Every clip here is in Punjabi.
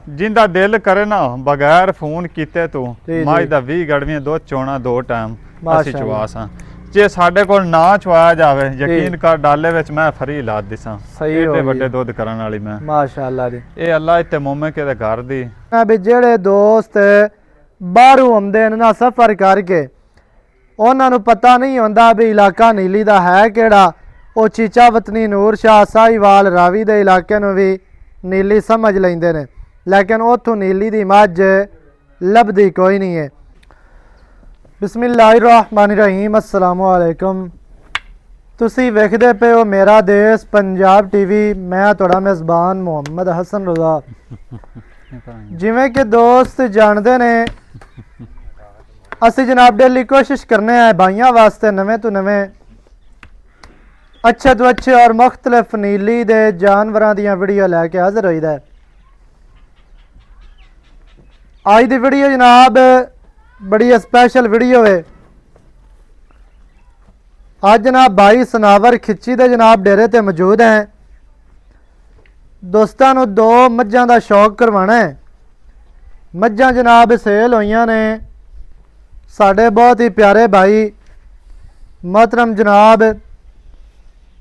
ਜਿੰਦਾ ਦਿਲ ਕਰੇ ਨਾ ਬਗੈਰ ਫੋਨ ਕੀਤੇ ਤੂੰ ਮਾਝ ਦਾ 20 ਗੜਵੀਆਂ ਦੋ ਚੋਣਾ ਦੋ ਟਾਈਮ ਅਸੀਂ ਚਵਾਸ ਹਾਂ। ਜੇ ਸਾਡੇ ਕੋਲ ਨਾ ਚਵਾਇਆ ਜਾਵੇ ਯਕੀਨ ਕਰ ਡਾਲੇ ਵਿੱਚ ਮੈਂ ਫਰੀ ਲਾ ਦਿਸਾਂ। ਸਹੀ ਏਡੇ ਵੱਡੇ ਦੁੱਧ ਕਰਨ ਵਾਲੀ ਮੈਂ ਮਾਸ਼ਾਅੱਲਾ ਜੀ। ਇਹ ਅੱਲਾ ਇੱਥੇ ਮੋਮੇ ਕੇ ਦੇ ਘਰ ਦੀ ਵੀ ਜਿਹੜੇ ਦੋਸਤ ਬਾਹਰੋਂ ਆਉਂਦੇ ਨੇ ਨਾ ਸਫ਼ਰ ਕਰਕੇ, ਉਹਨਾਂ ਨੂੰ ਪਤਾ ਨਹੀਂ ਹੁੰਦਾ ਵੀ ਇਲਾਕਾ ਨੀਲੀ ਦਾ ਹੈ ਕਿਹੜਾ। ਉਹ ਚੀਚਾ ਵਤਨੀ ਨੂਰ ਸ਼ਾਹ ਸਾਹੀਵਾਲ ਰਾਵੀ ਦੇ ਇਲਾਕੇ ਨੂੰ ਵੀ ਨੀਲੀ ਸਮਝ ਲੈਂਦੇ ਨੇ, ਲੇਕਿਨ ਉੱਥੋਂ ਨੀਲੀ ਦੀ ਮੱਝ ਲੱਭਦੀ ਕੋਈ ਨਹੀਂ ਹੈ। ਬਿਸਮਿल्लाहिर्रहमानिर्रहीम अस्सलामु अलैकुम। ਤੁਸੀਂ ਵੇਖਦੇ ਪਏ ਹੋ ਮੇਰਾ ਦੇਸ਼ ਪੰਜਾਬ ਟੀਵੀ। ਮੈਂ ਤੁਹਾਡਾ ਮੇਜ਼ਬਾਨ ਮੁਹੰਮਦ ਹਸਨ ਰਜ਼ਾ। ਜਿਵੇਂ ਕਿ ਦੋਸਤ ਜਾਣਦੇ ਨੇ, ਅਸੀਂ ਜਨਾਬ ਡੇਲੀ ਕੋਸ਼ਿਸ਼ ਕਰਨੇ ਆ ਭਾਈਆਂ ਵਾਸਤੇ ਨਵੇਂ ਤੋਂ ਨਵੇਂ अच्छे तो अच्छे और मुख्तलिफ नीली दे जानवरों दी वीडियो लैके हाजिर होईदा है। आज दी वीडियो जनाब बड़ी स्पेशल वीडियो है। आज जनाब भाई सनावर खिच्ची दे जनाब डेरे ते मौजूद हैं। दोस्तां नूं दो मझां दा शौक करवाना है। मझां जनाब सेल होईयां ने। साडे बहुत ही प्यारे भाई मोहतरम जनाब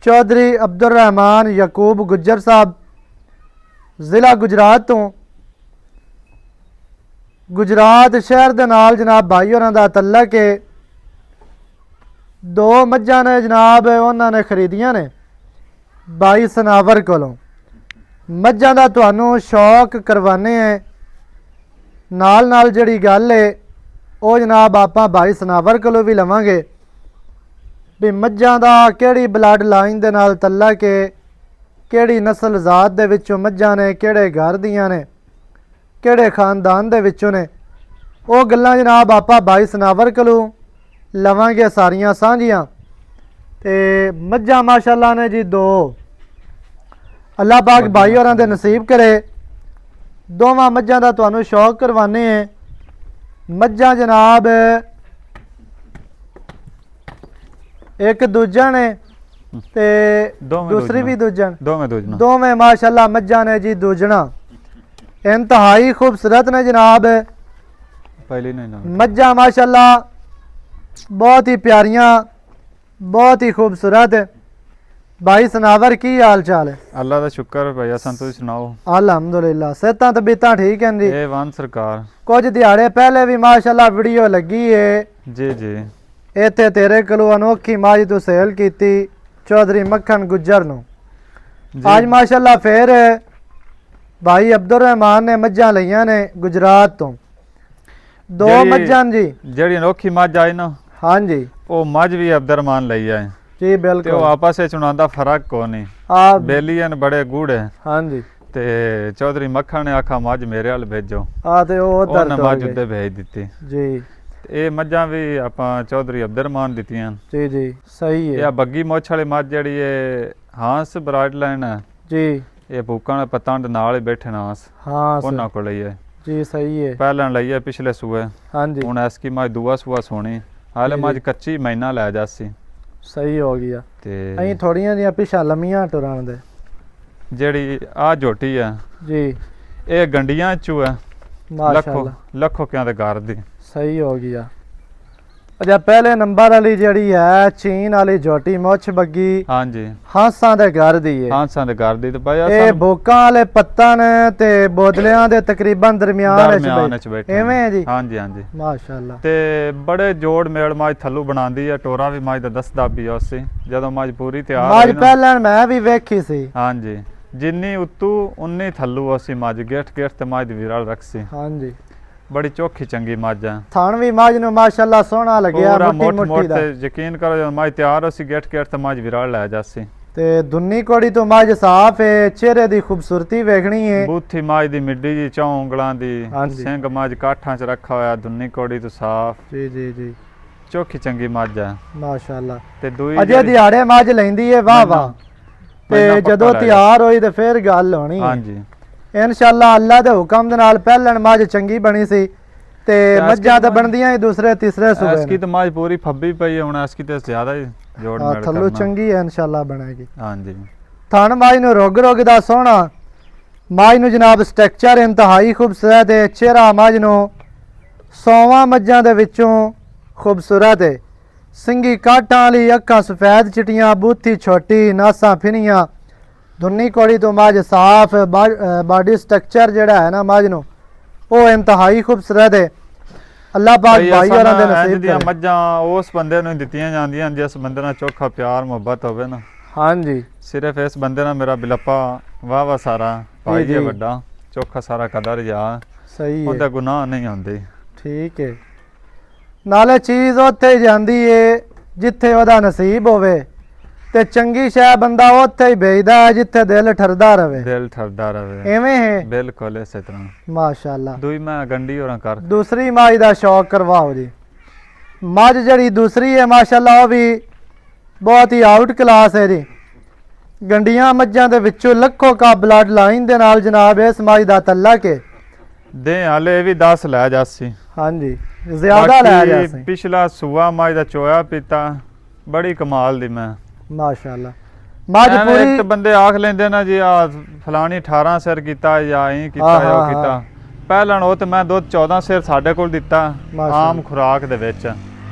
चौधरी अब्दुल रहमान यकूब गुज्जर साहब ज़िला गुजरात तो गुजरात शहर दे नाल जनाब भाई होरां दा तल्लक है। दो मझां ने जनाब उन्होंने खरीदियां ने भाई सनावर कोलों। मझां दा तुहानूं शौक करवाने हैं। नाल नाल जिहड़ी गल है वो जनाब आपां भाई सनावर कोलों भी लवांगे भी मझां दा केड़ी ब्लड लाइन दे नाल तल्लक है, केड़ी नस्ल जात दे विचों मझां ने, केड़े घर दियां ने, केड़े खानदान दे विचों ने। वो गल्लां जनाब आपां भाई सनावर कोलों लवांगे सारियां सांझियां। ते मझां माशाअल्लाह ने जी दो अल्लाह पाक भाई होरां दे नसीब करे। दोवां मझां दा तुहानूं शौक करवाने हैं। मझां जनाब एक दूजा ने ते दूसरी भी दूजन दोवें माशाअल्लाह मझां ने जी दूजना इंतहाई खूबसूरत ने जनाब। मझां माशाअल्लाह बहुत ही प्यारियां, बहुत ही खूबसूरत। भाई सनावर की हाल चाल है? अल्लाह दा शुक्र भाई असन तुसीं सुनाओ? अल्हम्दुलिल्लाह सेहतां तबीयतां ठीक हैं जी? वन सरकार कुछ दिहाड़े पहले भी माशाअल्लाह वीडियो लगी है जी जी इत्थे तेरे कोलों अनोखी मझ तू सेल कीती चौधरी मक्खन गुज्जर नूं। आज माशाअल्लाह फिर भाई अब्दुल रहमान ने मझां लईयां ने गुजरात तो दो मझां जी। जेड़ी अनोखी मझ आई ना, हाँ जी, वो मझ भी अब्दुल रहमान लई है जी। बिल्कुल ते आपस में उन्हां फर्क को नहीं, बेलियन बड़े गूढ़े। हाँ जी। ते चौधरी मक्खन ने आखा मझ मेरे वाल भेजो, ते उधर मझ उधर भेज दी जी। ये मझां भी आपां चौधरी अब्दुल रहमान दित्तियां जी जी सही है। ये बग्गी मोछ वाली मझ जेड़ी है हांस ब्राइड लाइन है जी। ये भूकां दे पतंड नाल ही बैठे ना हांस, हाँ उन्हां को लई है जी। सही है। पहले लई है पिछले सूए, हाँ जी। हुण इसकी मझ दूआ सूआ सोनी हाले मझ कच्ची महीना लै जासी। सही हो गया। ते अहीं थोड़ियां जिहां पिछा लम्मियां टुराण दे जेड़ी आ झोटी है जी, ये गंडियां चू है माशाअल्लाह लखो क्या दे घर दी। सही हो गया। अच्छा पहले नंबर वाली जड़ी है चीन वाली झोटी मुछ बग्गी, हाँ जी, हांसां दे घर दी है। हांसां दे घर दी ते भाई ए भोकां वाले पत्तन ते बोदलियां दे तकरीबन दरमियान विच बैठे एवें है जी। हाँ जी हाँ जी माशाअल्लाह। ते बड़े जोड़ मेल मझ थल्लू बनांदी है। टोरा भी मझ दा दसदा भी उसी जदों मझ पूरी तैयार होई ना, मझ पहले मैं भी वेखी सी। हाँ जी, जिन्नी उत्तू उन्नी थल्लू उसी मझ गेठ गेठ ते मझ दी विरल रखसी। हाँ जी, बड़ी चोखी चंगी मझ है। थान भी मझ नु माशाअल्लाह सोहना लगया मोटी मोटी दा। यकीन करो जब मझ तैयार होसी गेठ गेठ ते मझ विरल लै जासी। ते दुन्नी कोड़ी तो मझ साफ है, चेहरे दी खूबसूरती वेखनी है। बूथी मझ दी मिड्डी जी चौं उंगलां दी, सिंग मझ काठां च रखा होया, दुन्नी कोड़ी तो साफ जी जी जी चोखी चंगी मझ है माशाअल्लाह। ते दुई अजे दिहाड़े मझ लैंदी है वाह वाह। ते जदों तैयार होई ते फिर गल होनी। हाँ जी इंशाअल्लाह अल्लाह दे हुक्म दे नाल पहलन मझ चंगी बनी सी ते मझां ते बनदियां ही दूसरे तीसरे सूबे। इसकी तो मझ पूरी फब्बी पई है, हुण इसकी ते ज्यादा ही जोड़ मेल करना। थल्लू चंगी है इंशाअल्लाह बनेगी। हां जी थान मझ नु रोग रोग दा सोहना ਮੱਝ ਨੂੰ ਜਨਾਬ ਸਟਰਕਚਰ ਇੰਤਹਾਈ ਖੂਬਸੂਰਤ ਹੈ। ਚਿਹਰਾ ਮੱਝ ਨੂੰ 100 ਮੱਝਾਂ ਦੇ ਵਿੱਚੋਂ ਖੂਬਸੂਰਤ ਹੈ। ਸਿੰਗੀ ਕਾਟਾਂ ਵਾਲੀ, ਅੱਖਾਂ ਸਫੈਦ ਚਿੱਟੀਆਂ, ਬੂਥੀ ਛੋਟੀ, ਨਾਸਾਂ ਫਿਨੀਆਂ, ਧੁੰਨੀ ਕੋੜੀ ਤੋਂ ਮੱਝ ਸਾਫ, ਬਾਡੀ ਸਟਰਕਚਰ ਜਿਹੜਾ ਹੈ ਨਾ ਮੱਝ ਨੂੰ ਉਹ ਇੰਤਹਾਈ ਖੂਬਸੂਰਤ ਹੈ। ਅੱਲਾਹ ਪਾਕ ਭਾਈ ਹੋਰਾਂ ਦੇ ਨਸੀਬ ਦੀਆਂ ਮੱਝਾਂ ਉਸ ਬੰਦੇ ਨੂੰ ਦਿੱਤੀਆਂ ਜਾਂਦੀਆਂ ਜਿਸ ਬੰਦੇ ਨਾਲ ਚੋਖਾ ਪਿਆਰ ਮੁਹੱਬਤ ਹੋਵੇ ਨਾ। ਹਾਂਜੀ, ਸਿਰਫ ਇਸ ਬੰਦੇ ਨਾਲ ਮੇਰਾ ਬਿਲਪਾ ਵਾਹ ਸਾਰਾ ਭਾਈ ਜੀ ਵੱਡਾ ਚੋਖਾ ਸਾਰਾ ਕਦਰ ਜਾ ਸਹੀ ਹੈ, ਉਹਦਾ ਗੁਨਾਹ ਨਹੀਂ ਹੁੰਦੇ। ਠੀਕ ਹੈ। ਨਾਲੇ ਚੀਜ਼ ਉੱਥੇ ਜਾਂਦੀ ਏ ਜਿੱਥੇ ਉਹਦਾ ਨਸੀਬ ਹੋਵੇ ਤੇ ਚੰਗੀ ਸ਼ੈ ਬੰਦਾ ਉੱਥੇ ਹੀ ਵੇਚਦਾ ਹੈ ਜਿੱਥੇ ਦਿਲ ਠਰਦਾ ਰਵੇ। ਦਿਲ ਠਰਦਾ ਰਵੇ, ਐਵੇਂ ਹੈ ਬਿਲਕੁਲ ਇਸੇ ਤਰ੍ਹਾਂ। ਮਾਸ਼ਾਅੱਲਾ। ਦੂਈ ਮੈਂ ਗੰਡੀ ਹੋਰਾਂ ਕਰ ਦੂਸਰੀ ਮੱਝ ਦਾ ਸ਼ੌਕ ਕਰਵਾਓ ਜੀ। ਮੱਝ ਜਿਹੜੀ ਦੂਸਰੀ ਹੈ ਮਾਸ਼ਾਅੱਲਾ ਉਹ ਵੀ ਬਹੁਤ ਹੀ ਆਊਟ ਕਲਾਸ ਹੈ ਜੀ। ਗੰਡੀਆਂ ਮੱਝਾਂ ਦੇ ਵਿੱਚੋਂ ਲੱਖੋਂ ਕਾ ਬਲੱਡ ਲਾਈਨ ਦੇ ਨਾਲ ਜਨਾਬ ਇਸ ਮੱਝ ਦਾ ਤਲਕ ਹੈ। ਦੇ ਹਾਲੇ ਵੀ 10 ਲੈ ਜਾਸੀ। ਹਾਂਜੀ, ਜ਼ਿਆਦਾ ਲੈ ਜਾਸੀ। ਪਿਛਲਾ ਸੂਆ ਮੱਝ ਦਾ ਚੋਇਆ ਪੀਤਾ ਬੜੀ ਕਮਾਲ ਦੀ ਮੈਂ ਮਾਸ਼ਾਅੱਲਾ। ਮੱਝ ਪੂਰੀ ਬੰਦੇ ਆਖ ਲੈਂਦੇ ਨਾ ਜੀ ਆ ਫਲਾਣੀ 18 ਸਿਰ ਕੀਤਾ ਜਾਂ ਐਂ ਕੀਤਾ ਜਾਂ ਉਹ ਕੀਤਾ। ਪਹਿਲਾਂ ਉਹ ਤੇ ਮੈਂ ਦੁੱਧ 14 ਸਿਰ ਸਾਡੇ ਕੋਲ ਦਿੱਤਾ ਆਮ ਖੁਰਾਕ ਦੇ ਵਿੱਚ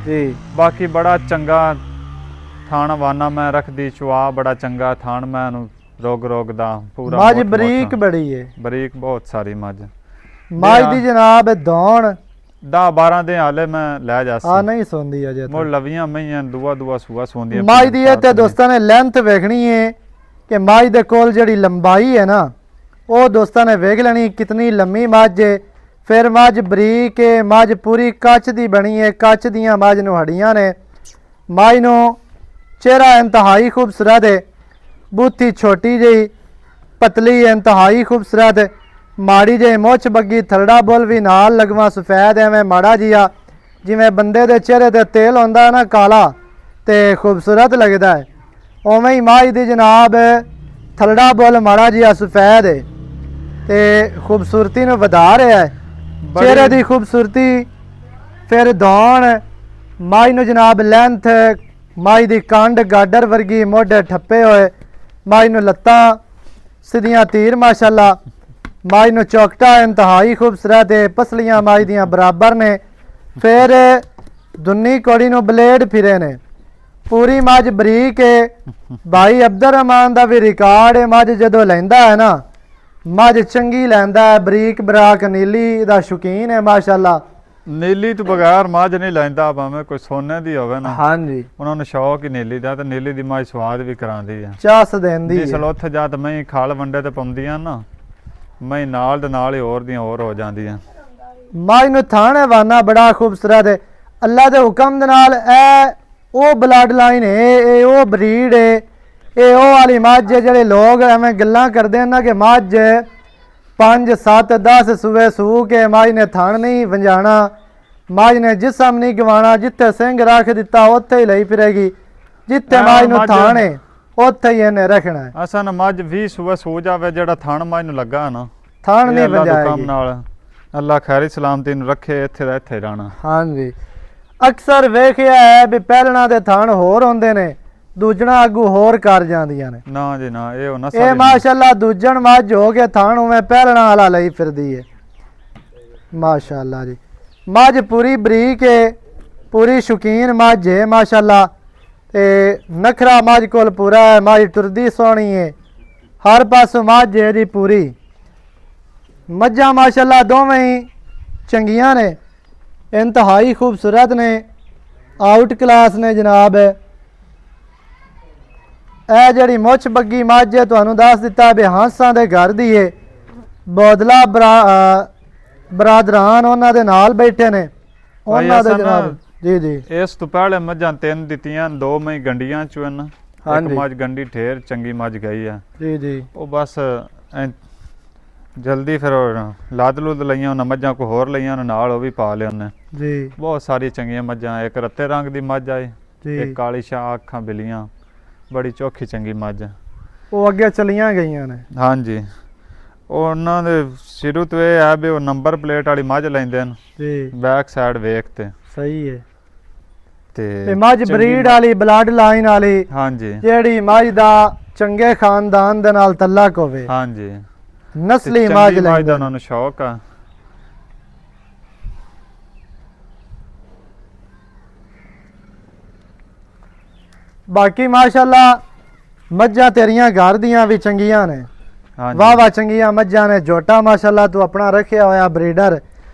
ਜੀ। ਬਾਕੀ ਬੜਾ ਚੰਗਾ ਥਾਣ ਵਾਨਾ ਮੈਂ ਰੱਖਦੀ, ਚਵਾ ਬੜਾ ਚੰਗਾ ਥਾਣ ਮੈਂ ਨੂੰ ਰੋਗ ਦਾ ਪੂਰਾ। ਮੱਝ ਬਰੀਕ ਬੜੀ ਹੈ, ਬਰੀਕ ਬਹੁਤ ਸਾਰੀ ਮੱਝ। ਮੱਝ ਦੀ ਜਨਾਬ ਦੌਣ 10-12 ਦੇ ਹਾਲੇ ਮੈਂ ਲੈ ਜਾ ਆ ਨਹੀਂ ਸੌਂਦੀ ਅਜੇ ਮੋੜ ਲਵੀਆਂ ਮਈਆਂ ਦੂਆ ਸੂਆ ਸੌਂਦੀਆਂ। ਮੱਝ ਦੀ ਇਹ ਤੇ ਦੋਸਤਾਂ ਨੇ ਲੈਂਥ ਵੇਖਣੀ ਹੈ ਕਿ ਮੱਝ ਦੇ ਕੋਲ ਜਿਹੜੀ ਲੰਬਾਈ ਹੈ ਨਾ ਉਹ ਦੋਸਤਾਂ ਨੇ ਵੇਖ ਲੈਣੀ ਕਿਤਨੀ ਲੰਮੀ ਮੱਝ ਹੈ। ਫਿਰ ਮੱਝ ਬਰੀਕ ਹੈ, ਮੱਝ ਪੂਰੀ ਕੱਚ ਦੀ ਬਣੀ ਹੈ, ਕੱਚ ਦੀਆਂ ਮੱਝ ਨੂੰ ਹੱਡੀਆਂ ਨੇ। ਮੱਝ ਨੂੰ ਚਿਹਰਾ ਇੰਤਹਾਈ ਖੂਬਸੂਰਤ ਹੈ, ਬੂਥੀ ਛੋਟੀ ਜਿਹੀ ਪਤਲੀ ਇੰਤਹਾਈ ਖੂਬਸੂਰਤ, ਮਾੜੀ ਜਿਹੀ ਮੁੱਛ ਬੱਗੀ, ਥਲੜਾ ਬੁੱਲ ਵੀ ਨਾਲ ਲਗਵਾ ਸਫੈਦ ਐਵੇਂ ਮਾੜਾ ਜਿਹਾ ਜਿਵੇਂ ਬੰਦੇ ਦੇ ਚਿਹਰੇ ਤੇ ਤੇਲ ਹੁੰਦਾ ਨਾ ਕਾਲਾ ਤੇ ਖੂਬਸੂਰਤ ਲੱਗਦਾ ਹੈ, ਉਵੇਂ ਹੀ ਮੱਝ ਦੀ ਜਨਾਬ ਥਲੜਾ ਬੁੱਲ ਮਾੜਾ ਜਿਹਾ ਸਫੈਦ ਹੈ ਤੇ ਖੂਬਸੂਰਤੀ ਨੂੰ ਵਧਾ ਰਿਹਾ ਹੈ। ਚਿਹਰੇ ਦੀ ਖੂਬਸੂਰਤੀ, ਫਿਰ ਦੌਣ ਮੱਝ ਨੂੰ ਜਨਾਬ ਲੈਂਥ, ਮੱਝ ਦੀ ਕੰਡ ਗਾਡਰ ਵਰਗੀ, ਮੋਢੇ ਠੱਪੇ ਹੋਏ, ਮੱਝ ਨੂੰ ਲੱਤਾਂ ਸਿੱਧੀਆਂ ਤੀਰ ਮਾਸ਼ਾਅੱਲਾ। ਮੱਝ ਨੂੰ ਚੌਕਟਾ ਇੰਤਹਾਈ ਖੂਬਸੂਰਤ ਹੈ, ਪਸਲੀਆਂ ਮੱਝ ਦੀਆਂ ਬਰਾਬਰ ਨੇ, ਫਿਰ ਦੁੰਨੀ ਕੋੜੀ ਨੂੰ ਬਲੇਡ ਫਿਰੇ ਨੇ। ਪੂਰੀ ਮੱਝ ਬਰੀਕ ਹੈ। ਭਾਈ ਅਬਦੁਰ ਰਹਿਮਾਨ ਦਾ ਵੀ ਰਿਕਾਰਡ ਹੈ, ਮੱਝ ਜਦੋਂ ਲੈਂਦਾ ਹੈ ਨਾ ਮੱਝ ਚੰਗੀ ਲੈਂਦਾ ਹੈ। ਬਰੀਕ ਬਰਾਕ ਨੀਲੀ ਦਾ ਸ਼ੌਕੀਨ ਹੈ ਮਾਸ਼ਾਅੱਲਾ। ਨੀਲੀ ਤੋਂ ਬਗੈਰ ਮੱਝ ਨਹੀਂ ਲੈਂਦਾ ਭਾਵੇਂ ਕੋਈ ਸੋਨੇ ਦੀ ਹੋਵੇ ਨਾ। ਹਾਂਜੀ, ਉਹਨਾਂ ਨੂੰ ਸ਼ੌਕ ਹੀ ਨੀਲੀ ਦਾ ਤੇ ਨੀਲੀ ਦੀ ਮੱਝ ਸਵਾਦ ਵੀ ਕਰਾਉਂਦੀ ਆ, ਚਾਸ ਦੇਂਦੀ ਹੈ। ਜਿਸ ਉੱਥੇ ਜਦ ਮੈਂ ਖਾਲ ਵੰਡੇ ਤੇ ਪਾਉਂਦੀਆਂ ਨਾ ਮੈਂ ਨਾਲ ਦੇ ਨਾਲ ਹੀ ਹੋਰ ਦੀਆਂ ਹੋਰ ਹੋ ਜਾਂਦੀਆਂ। ਮੱਝ ਨੂੰ ਥਾਣੇ ਵਾਨਾ ਬੜਾ ਖੂਬਸੂਰਤ ਹੈ। ਅੱਲਾ ਦੇ ਹੁਕਮ ਦੇ ਨਾਲ ਇਹ ਉਹ ਬਲੱਡ ਲਾਈਨ ਹੈ, ਇਹ ਉਹ ਬਰੀਡ ਹੈ, ਇਹ ਉਹ ਵਾਲੀ ਮੱਝ ਹੈ ਜਿਹੜੇ ਲੋਕ ਐਵੇਂ ਗੱਲਾਂ ਕਰਦੇ ਨਾ ਕਿ ਮੱਝ 5 7 10 ਸੂਏ ਸੂ ਕੇ ਮੱਝ ਨੇ ਥਣ ਨਹੀਂ ਵੰਜਾਣਾ, ਮੱਝ ਨੇ ਜਿਸਮ ਨਹੀਂ ਗਵਾਣਾ, ਜਿੱਥੇ ਸਿੰਘ ਰੱਖ ਦਿੱਤਾ ਉੱਥੇ ਹੀ ਲਈ ਫਿਰੇਗੀ, ਜਿੱਥੇ ਮੱਝ ਨੂੰ ਥਣ ਹੈ ਉੱਥੇ ਹੀ ਇਹਨੇ ਰੱਖਣਾ ਹੈ। ਅਸਾਂ ਮੱਝ 20 ਸੂਏ ਸੂ ਜਾਵੇ ਜਿਹੜਾ ਥਣ ਮੱਝ ਨੂੰ ਲੱਗਾ ਨਾ ਥਣ ਨਹੀਂ ਵੰਜਾਏਗੀ। ਕੰਮ ਨਾਲ ਅੱਲਾ ਖੈਰੀ ਸਲਾਮਤੀ ਨੂੰ ਰੱਖੇ, ਇੱਥੇ ਦਾ ਇੱਥੇ ਰਹਿਣਾ। ਹਾਂਜੀ, ਅਕਸਰ ਵੇਖਿਆ ਹੈ ਵੀ ਪਹਿਲਣਾ ਦੇ ਥਣ ਹੋਰ ਹੁੰਦੇ ਨੇ, ਦੂਜਣਾ ਅੱਗੂ ਹੋਰ ਕਰ ਜਾਂਦੀਆਂ ਨੇ। ਨਾ ਜੀ ਨਾ, ਇਹ ਹੋਣਾ ਇਹ ਮਾਸ਼ਾਅੱਲਾ ਦੂਜਣ ਮੱਝ ਹੋ ਕੇ ਥਣ ਉਵੇਂ ਪਹਿਲਣਾ ਵਾਲਾ ਲਈ ਫਿਰਦੀ ਹੈ ਮਾਸ਼ਾਅੱਲਾ ਜੀ। ਮੱਝ ਪੂਰੀ ਬਰੀਕ ਹੈ, ਪੂਰੀ ਸ਼ੌਕੀਨ ਮੱਝ ਹੈ ਮਾਸ਼ਾਅੱਲਾ ਤੇ ਨਖਰਾ ਮੱਝ ਕੋਲ ਪੂਰਾ ਹੈ। ਮੱਝ ਟੁਰਦੀ ਸੋਹਣੀ ਹੈ, ਹਰ ਪਾਸੋਂ ਮੱਝ ਹੈ ਜੀ ਪੂਰੀ। ਮੱਝਾਂ ਮਾਸ਼ਾਅੱਲਾ ਦੋਵੇਂ ਹੀ ਚੰਗੀਆਂ ਨੇ, ਇੰਤਹਾਈ ਖੂਬਸੂਰਤ ਨੇ, ਆਊਟ ਕਲਾਸ ਨੇ ਜਨਾਬ। ਇਹ ਜਿਹੜੀ ਮੁੱਛ ਬੱਗੀ ਮੱਝ ਹੈ ਤੁਹਾਨੂੰ ਦੱਸ ਦਿੱਤਾ ਵੀ ਹਾਂਸਾਂ ਦੇ ਘਰ ਦੀ ਹੈ। ਬੋਦਲਾ ਬਰਾਦਰਾਨ ਉਹਨਾਂ ਦੇ ਨਾਲ ਬੈਠੇ ਨੇ, ਉਹਨਾਂ ਦੇ ਜਨਾਬ ਜੀ ਜੀ। ਇਸ ਤੋਂ ਪਹਿਲੇ ਮੱਝਾਂ 3 ਦਿੱਤੀਆਂ, 2 ਮੈਂ ਗੰਡੀਆਂ ਚੁਣ, ਇੱਕ ਮੱਝ ਗੰਡੀ ਠੇਰ ਚੰਗੀ ਮੱਝ ਗਈ ਆ ਜੀ ਜੀ। ਉਹ ਬਸ ਜਲਦੀ ਫਿਰ ਲਾਦ ਲੁੱਦ ਲਈਆਂ ਉਹਨਾਂ ਮੱਝਾਂ ਕੋ ਹੋਰ ਲਈਆਂ ਉਹਨਾਂ ਨਾਲ ਉਹ ਵੀ ਪਾ ਲਿਆ ਉਹਨੇ ਜੀ। ਬਹੁਤ ਸਾਰੀ ਚੰਗੀਆਂ ਮੱਝਾਂ, ਇੱਕ ਰੱਤੇ ਰੰਗ ਦੀ ਮੱਝ ਆਏ, ਇੱਕ ਕਾਲੀ ਸ਼ਾਹ ਅੱਖਾਂ ਬਿਲੀਆਂ, ਬੜੀ ਚੋਖੀ ਚੰਗੀ ਮੱਝ, ਉਹ ਅੱਗੇ ਚਲੀਆਂ ਗਈਆਂ ਨੇ। ਹਾਂਜੀ, ਉਹਨਾਂ ਦੇ ਸ਼ੁਰੂ ਤੋਂ ਇਹ ਹੈ ਵੀ ਉਹ ਨੰਬਰ ਪਲੇਟ ਵਾਲੀ ਮੱਝ ਲੈਂਦੇ ਨੇ ਜੀ, ਬੈਕ ਸਾਈਡ ਵੇਖ ਤੇ ਸਹੀ ਹੈ। ਤੇ ਮੱਝ ਬਰੀਡ ਵਾਲੀ, ਬਲੱਡ ਲਾਈਨ ਵਾਲੀ, ਹਾਂਜੀ, ਜਿਹੜੀ ਮੱਝ ਦਾ ਚੰਗੇ ਖਾਨਦਾਨ ਦੇ ਨਾਲ ਤਲਕ ਹੋਵੇ। ਹਾਂਜੀ, ਨਸਲੀ ਮੱਝ ਦਾ ਉਹਨਾਂ ਨੂੰ ਸ਼ੌਕ ਆ। ਬਾਕੀ ਮਾਸ਼ਾਅੱਲਾ ਮੱਝਾਂ ਤੇਰੀਆਂ ਘਰ ਦੀਆਂ ਵੀ ਚੰਗੀਆਂ ਨੇ, ਵਾਹ ਚੰਗੀਆਂ ਮੱਝਾਂ ਨੇ। ਝੋਟਾ ਮਾਸ਼ਾਅੱਲਾ ਤੂੰ ਆਪਣਾ ਰੱਖਿਆ ਹੋਇਆ ਬਰੀਡਰ,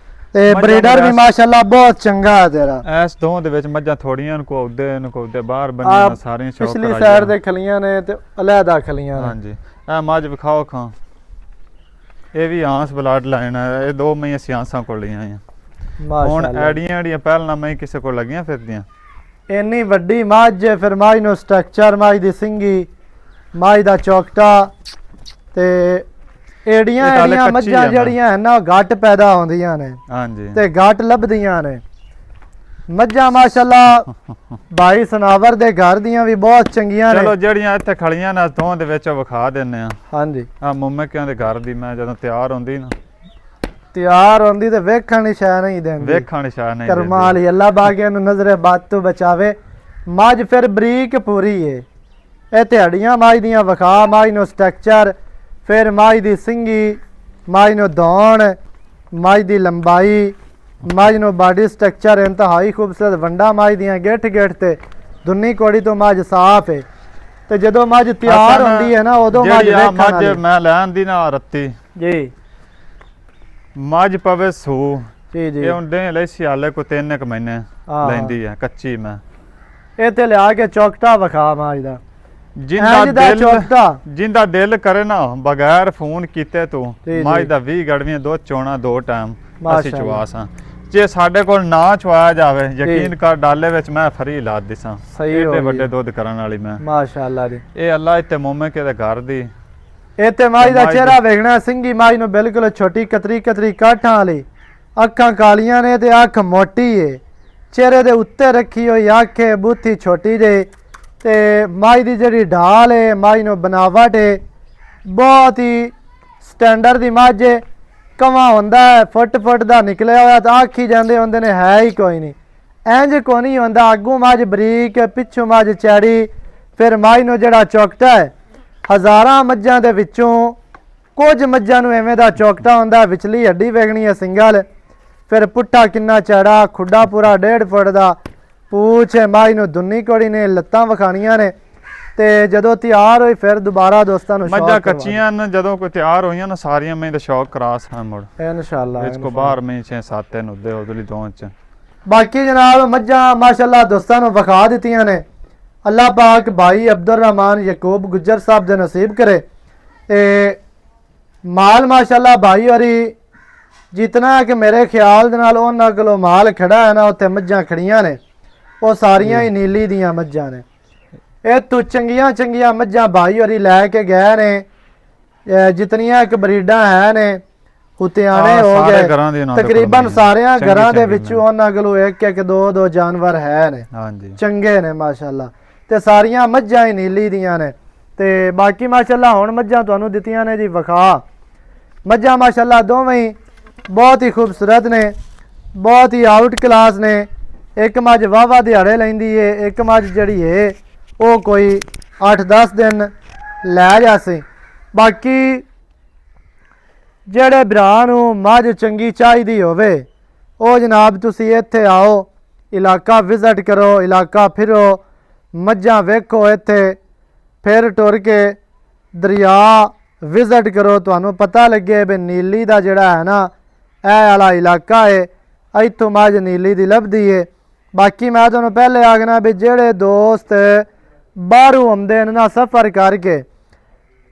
ਤੇ ਬਰੀਡਰ ਵੀ ਮਾਸ਼ਾਅੱਲਾ ਬਹੁਤ ਚੰਗਾ ਹੈ ਤੇਰਾ। ਇਸ ਦੋਹਾਂ ਦੇ ਵਿੱਚ ਮੱਝਾਂ ਥੋੜੀਆਂ ਨੂੰ ਕੋਦੇ ਬਾਹਰ ਬੰਨੀਆਂ ਸਾਰੀਆਂ ਸ਼ੌਕ ਪਿਛਲੀ ਸਾਈਡ ਦੇ ਖਲੀਆਂ ਨੇ ਤੇ ਅਲੱਗਾ ਖਲੀਆਂ ਨੇ। ਹਾਂਜੀ ਇਹ ਮੱਝ ਵਿਖਾਓ ਖਾਂ, ਇਹ ਵੀ ਆਂਸ ਬਲੱਡ ਲਾਈਨ ਹੈ। ਇਹ ਦੋ ਮੈਂ ਸਿਆਸਾਂ ਕੋਲ ਲਈਆਂ ਆ ਹੁਣ। ਐੜੀਆਂ ਪਹਿਲਾਂ ਮੈਂ ਕਿਸੇ ਕੋਲ ਲੱਗੀਆਂ ਫਿਰਦੀਆਂ। ਇੰਨੀ ਵੱਡੀ ਮੱਝ, ਫਿਰ ਮੱਝ ਨੂੰ ਸਟਰਕਚਰ, ਮੱਝ ਦੀ ਸਿੰਗੀ, ਮੱਝ ਦਾ ਚੌਕਟਾ ਤੇ ਏੜੀਆਂ ਮੱਝਾਂ ਜਿਹੜੀਆਂ ਹਨ ਨਾ ਘੱਟ ਪੈਦਾ ਹੁੰਦੀਆਂ ਨੇ। ਹਾਂਜੀ ਤੇ ਘੱਟ ਲੱਭਦੀਆਂ ਨੇ ਮੱਝਾਂ ਮਾਸ਼ਾਅੱਲਾ। ਭਾਈ ਸਨਾਵਰ ਦੇ ਘਰ ਦੀਆਂ ਵੀ ਬਹੁਤ ਚੰਗੀਆਂ ਨੇ। ਚਲੋ ਜਿਹੜੀਆਂ ਇੱਥੇ ਖੜੀਆਂ ਨੇ ਦੋਹਾਂ ਦੇ ਵਿੱਚ ਵਿਖਾ ਦਿੰਨੇ ਆ। ਹਾਂਜੀ ਆ ਮੁੰਮਕਿਆਂ ਦੇ ਘਰ ਦੀ ਮੈਂ ਜਦੋਂ ਤਿਆਰ ਹੁੰਦੀ ਨਾ, ਤਿਆਰ ਹੁੰਦੀ ਤੇ ਵੇਖਣ ਦੀ ਸ਼ੈ ਨਹੀਂ ਦਿੰਦੀ, ਵੇਖਣ ਦੀ ਸ਼ੈ ਨਹੀਂ। ਕਰਮਾਂ ਵਾਲੀ ਅੱਲਾ ਬਾਗਿਆਂ ਨੂੰ ਨਜ਼ਰੇ ਬਾਤ ਤੋਂ ਬਚਾਵੇ। ਮੱਝ ਫਿਰ ਬਰੀਕ ਪੂਰੀ ਏ। ਇਹ ਦਿਹਾੜੀਆਂ ਮੱਝ ਦੀਆਂ ਵਿਖਾ, ਮੱਝ ਨੂੰ ਸਟਰਕਚਰ, ਫਿਰ ਮੱਝ ਦੀ ਸਿੰਗੀ, ਮੱਝ ਨੂੰ ਦੌਣ, ਮੱਝ ਦੀ ਲੰਬਾਈ, ਮੱਝ ਨੂੰ ਬਾਡੀ ਸਟਰਕਚਰ ਇੰਤਹਾਈ ਖੂਬਸੂਰਤ। ਵੰਡਾ ਮੱਝ ਦੀਆਂ ਗਿੱਠ ਤੇ ਦੁੰਨੀ ਕੋੜੀ ਤੋਂ ਮੱਝ ਸਾਫ਼ ਹੈ। ਤੇ ਜਦੋਂ ਮੱਝ ਤਿਆਰ ਹੁੰਦੀ ਹੈ ਨਾ ਉਦੋਂ ਮੱਝ ਵੇਖਣ ਵਾਲੀ। ਮੈਂ ਲੈਣ ਦੀ ਨਾ ਰੱਤੀ ਜੀ ਮੱਝ ਪਵੇ ਸੂ ਜੀ ਜੀ, ਇਹ ਹੁੰਦੇ ਲਈ ਸਿਆਲੇ ਕੋ 3 ਮਹੀਨੇ ਲੈਂਦੀ ਹੈ ਕੱਚੀ। ਮੈਂ ਇਹ ਤੇ ਲਿਆ ਕੇ ਚੌਕਟਾ ਵਿਖਾ ਮੱਝ ਦਾ, ਜਿੰਦਾ ਦਿਲ ਕਰੇ ਨਾ ਬਗੈਰ ਫੋਨ ਕੀਤੇ ਤੂੰ ਮੱਝ ਦਾ 20 ਗੜਵੀਆਂ 2 ਚੋਣਾ 2 ਟਾਈਮ ਅਸੀਂ ਚਵਾਸਾਂ। ਜੇ ਸਾਡੇ ਕੋਲ ਨਾ ਚਵਾਇਆ ਜਾਵੇ ਯਕੀਨ ਕਰ ਡਾਲੇ ਵਿੱਚ ਮੈਂ ਫਰੀ ਲਾ ਦਿਸਾਂ। ਸਹੀ ਹੋ ਵੱਡੇ ਦੁੱਧ ਕਰਨ ਵਾਲੀ ਮੈਂ ਮਾਸ਼ਾਅੱਲਾ ਜੀ। ਇਹ ਅੱਲਾ ਇੱਥੇ ਮੁੰਮਕੇ ਦੇ ਘਰ ਦੀ। ਇਹ ਤੇ ਮੱਝ ਦਾ ਚਿਹਰਾ ਵੇਖਣਾ, ਸਿੰਗੀ ਮੱਝ ਨੂੰ ਬਿਲਕੁਲ ਛੋਟੀ ਕਤਰੀ ਕਾਠਾਂ ਵਾਲੀ, ਅੱਖਾਂ ਕਾਲੀਆਂ ਨੇ ਤੇ ਅੱਖ ਮੋਟੀ ਏ। ਚਿਹਰੇ ਦੇ ਉੱਤੇ ਰੱਖੀ ਹੋਈ ਅੱਖ ਏ, ਬੂਥੀ ਛੋਟੀ ਜੇ। ਤੇ ਮੱਝ ਦੀ ਜਿਹੜੀ ਢਾਲ ਹੈ, ਮੱਝ ਨੂੰ ਬਨਾਵਟ ਹੈ, ਬਹੁਤ ਹੀ ਸਟੈਂਡਰਡ ਦੀ ਮੱਝ ਹੈ। ਕਵਾ ਹੁੰਦਾ ਹੈ ਫੁੱਟ ਦਾ ਨਿਕਲਿਆ ਹੋਇਆ ਤਾਂ ਆਖੀ ਜਾਂਦੇ ਹੁੰਦੇ ਨੇ ਹੈ ਹੀ ਕੋਈ ਨਹੀਂ, ਇੰਜ ਕੋਈ ਨਹੀਂ ਹੁੰਦਾ। ਅੱਗੋਂ ਮੱਝ ਬਰੀਕ, ਪਿੱਛੋਂ ਮੱਝ ਚੈੜੀ। ਫਿਰ ਮੱਝ ਨੂੰ ਜਿਹੜਾ ਚੌਕਟਾ ਹੈ, ਹਜ਼ਾਰਾਂ ਮੱਝਾਂ ਦੇ ਵਿੱਚੋਂ ਕੁਝ ਮੱਝਾਂ ਨੂੰ ਐਵੇਂ ਦਾ ਚੌਕਟਾ ਹੁੰਦਾ, ਵਿਚਲੀ ਹੱਡੀ ਵੇਖਣੀ ਹੈ ਸਿੰਗਲ। ਫਿਰ ਪੁੱਠਾ ਕਿੰਨਾ ਚੜਾ, ਖੁੱਡਾ ਪੂਰਾ 1.5 ਫੁੱਟ ਦਾ। ਪੂਛ ਮੱਝ ਨੂੰ ਦੁੰਨੀ ਕੋੜੀ ਨੇ, ਲੱਤਾਂ ਵਿਖਾਣੀਆਂ ਨੇ। ਤੇ ਜਦੋਂ ਤਿਆਰ ਹੋਈ ਫਿਰ ਦੁਬਾਰਾ ਦੋਸਤਾਂ ਨੂੰ ਮੱਝਾਂ ਕੱਚੀਆਂ ਨੇ, ਜਦੋਂ ਕੋਈ ਤਿਆਰ ਹੋਈਆਂ ਨਾ ਸਾਰੀਆਂ ਮੈਂ ਤਾਂ ਸ਼ੌਕ ਕਰਾਸ ਹਾਂ ਮੁੜ ਇਨਸ਼ਾਅੱਲਾ। ਇਸ ਕੋ ਬਾਹਰ ਮੈਂ 6-7 ਨੂੰ ਦੇ ਉਧਰਲੀ ਦੋਵਾਂ ਚ। ਬਾਕੀ ਜਨਾਬ ਮੱਝਾਂ ਮਾਸ਼ਾਅੱਲਾ ਦੋਸਤਾਂ ਨੂੰ ਵਿਖਾ ਦਿੱਤੀਆਂ ਨੇ। ਅੱਲਾਹ ਪਾਕ ਭਾਈ ਅਬਦੁਰ ਰਹਿਮਾਨ ਯਕੂਬ ਗੁੱਜਰ ਸਾਹਿਬ ਦੇ ਨਸੀਬ ਕਰੇ। ਤੇ ਮਾਲ ਮਾਸ਼ਾਅੱਲਾ ਭਾਈ ਹੋਰੀ ਜਿਤਨਾ ਕਿ ਮੇਰੇ ਖਿਆਲ ਦੇ ਨਾਲ ਉਹਨਾਂ ਕੋਲੋਂ ਮਾਲ ਖੜਾ ਹੈ ਨਾ, ਉੱਥੇ ਮੱਝਾਂ ਖੜੀਆਂ ਨੇ, ਉਹ ਸਾਰੀਆਂ ਹੀ ਨੀਲੀ ਦੀਆਂ ਮੱਝਾਂ ਨੇ। ਇਹ ਤੋਂ ਚੰਗੀਆਂ ਮੱਝਾਂ ਭਾਈ ਹੋਰੀ ਲੈ ਕੇ ਗਏ ਨੇ। ਜਿਤਨੀਆਂ ਇੱਕ ਬਰੀਡਾਂ ਹੈ ਨੇ ਹੁਤਿਆਣੇ ਹੋ ਗਏ, ਤਕਰੀਬਨ ਸਾਰਿਆਂ ਘਰਾਂ ਦੇ ਵਿੱਚੋਂ ਉਹਨਾਂ ਕੋਲੋਂ ਇੱਕ 2 ਜਾਨਵਰ ਹੈ ਨੇ। ਹਾਂਜੀ ਚੰਗੇ ਨੇ ਮਾਸ਼ਾਅੱਲਾ। ਤੇ ਸਾਰੀਆਂ ਮੱਝਾਂ ਹੀ ਨੀਲੀ ਦੀਆਂ ਨੇ। ਤੇ ਬਾਕੀ ਮਾਸ਼ਾਅੱਲਾ ਹੁਣ ਮੱਝਾਂ ਤੁਹਾਨੂੰ ਦਿੱਤੀਆਂ ਨੇ ਜੀ ਵਿਖਾ। ਮੱਝਾਂ ਮਾਸ਼ਾਅੱਲਾ ਦੋਵੇਂ ਹੀ ਬਹੁਤ ਹੀ ਖੂਬਸੂਰਤ ਨੇ, ਬਹੁਤ ਹੀ ਆਊਟ ਕਲਾਸ ਨੇ। ਇੱਕ ਮੱਝ ਵਾਵਾ ਦਿਹਾੜੇ ਲੈਂਦੀ ਏ, ਇੱਕ ਮੱਝ ਜਿਹੜੀ ਏ ਉਹ ਕੋਈ 8-10 ਦਿਨ ਲੈ ਜਾਸੀ। ਬਾਕੀ ਜਿਹੜੇ ਭਰਾ ਨੂੰ ਮੱਝ ਚੰਗੀ ਚਾਹੀਦੀ ਹੋਵੇ ਉਹ ਜਨਾਬ ਤੁਸੀਂ ਇੱਥੇ ਆਓ, ਇਲਾਕਾ ਵਿਜ਼ਿਟ ਕਰੋ, ਇਲਾਕਾ ਫਿਰੋ, ਮੱਝਾਂ ਵੇਖੋ ਇੱਥੇ, ਫਿਰ ਟੁਰ ਕੇ ਦਰਿਆ ਵਿਜ਼ਿਟ ਕਰੋ, ਤੁਹਾਨੂੰ ਪਤਾ ਲੱਗੇ ਵੀ ਨੀਲੀ ਦਾ ਜਿਹੜਾ ਹੈ ਨਾ ਇਹ ਵਾਲਾ ਇਲਾਕਾ ਹੈ, ਇੱਥੋਂ ਮੱਝ ਨੀਲੀ ਦੀ ਲੱਭਦੀ ਹੈ। ਬਾਕੀ ਮੈਂ ਤੁਹਾਨੂੰ ਪਹਿਲੇ ਆਖਣਾ ਵੀ ਜਿਹੜੇ ਦੋਸਤ ਬਾਹਰੋਂ ਆਉਂਦੇ ਨੇ ਨਾ ਸਫ਼ਰ ਕਰਕੇ,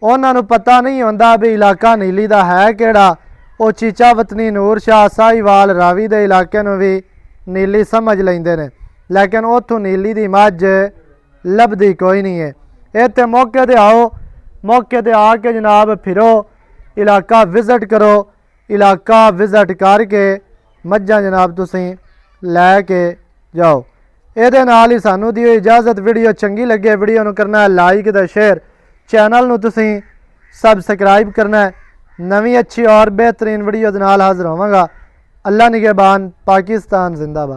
ਉਹਨਾਂ ਨੂੰ ਪਤਾ ਨਹੀਂ ਹੁੰਦਾ ਵੀ ਇਲਾਕਾ ਨੀਲੀ ਦਾ ਹੈ ਕਿਹੜਾ। ਉਹ ਚੀਚਾ ਵਤਨੀ ਨੂਰ ਸ਼ਾਹ ਸਾਹੀਵਾਲ ਰਾਵੀ ਦੇ ਇਲਾਕੇ ਨੂੰ ਵੀ ਨੀਲੀ ਸਮਝ ਲੈਂਦੇ ਨੇ, ਲੇਕਿਨ ਉੱਥੋਂ ਨੀਲੀ ਦੀ ਮੱਝ ਲੱਭਦੀ ਕੋਈ ਨਹੀਂ ਹੈ। ਇੱਥੇ ਮੌਕੇ 'ਤੇ ਆਓ, ਮੌਕੇ 'ਤੇ ਆ ਕੇ ਜਨਾਬ ਫਿਰੋ, ਇਲਾਕਾ ਵਿਜ਼ਿਟ ਕਰੋ, ਇਲਾਕਾ ਵਿਜ਼ਿਟ ਕਰਕੇ ਮੱਝਾਂ ਜਨਾਬ ਤੁਸੀਂ ਲੈ ਕੇ ਜਾਓ। ਇਹਦੇ ਨਾਲ ਹੀ ਸਾਨੂੰ ਦਿਓ ਇਜਾਜ਼ਤ। ਵੀਡੀਓ ਚੰਗੀ ਲੱਗੇ ਵੀਡੀਓ ਨੂੰ ਕਰਨਾ ਹੈ ਲਾਈਕ ਤੇ ਸ਼ੇਅਰ, ਚੈਨਲ ਨੂੰ ਤੁਸੀਂ ਸਬਸਕ੍ਰਾइब करना है। नवी अच्छी और बेहतरीन वीडियो के नाल हाजिर होवांगा। अल्लाह निगहबान, पाकिस्तान जिंदाबाद।